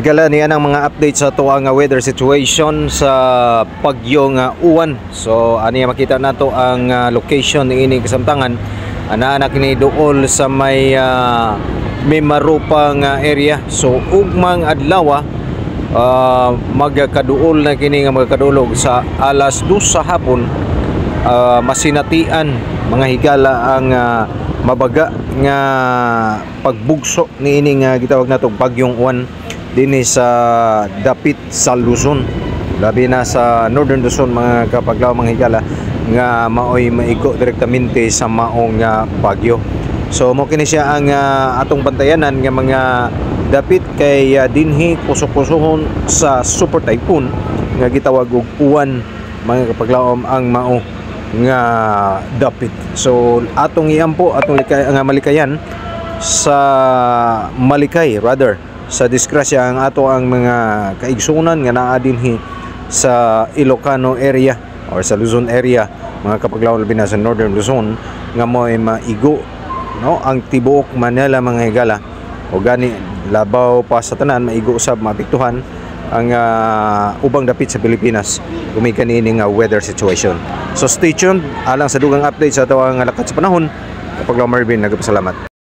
Bigala niya ng mga update sa to ang weather situation sa Bagyo nga Uwan. So ani makita nato ang location ni ini kasamtangan ana kini duol sa may Mimaropang area. So ugmang adlaw magkaduol na kini nga magkadulog sa alas 2 sa hapon. Masinatian mga higala ang mabaga nga pagbugso ni ini nga gitawag natong Bagyong Uwan dinhi sa dapit sa Luzon, labi na sa Northern Luzon mga kapaglaw mga higala nga maoy maigo direktamente sa maong bagyo. So mo kini siya ang atong bantayanan nga mga dapit kay dinhi kusog-kusohon sa super typhoon nga gitawag og uwan mga kapaglaw ang mao nga dapit. So atong iampo atong nga malikayan sa malikay rather sa disgrasya ang ato ang mga kaigsunan nga naa dinhi sa Ilocano area or sa Luzon area mga kapaglaw labi na sa Northern Luzon nga mo'y maigo no ang tibuok Manila mga higala o gani labaw pa sa tanan maigo usab maapektuhan ang ubang dapit sa Pilipinas gumikan ini nga weather situation. So stay tuned alang sa dugang update sa ato ang lakad sa panahon. Kapaglaw Marvin, nagpasalamat.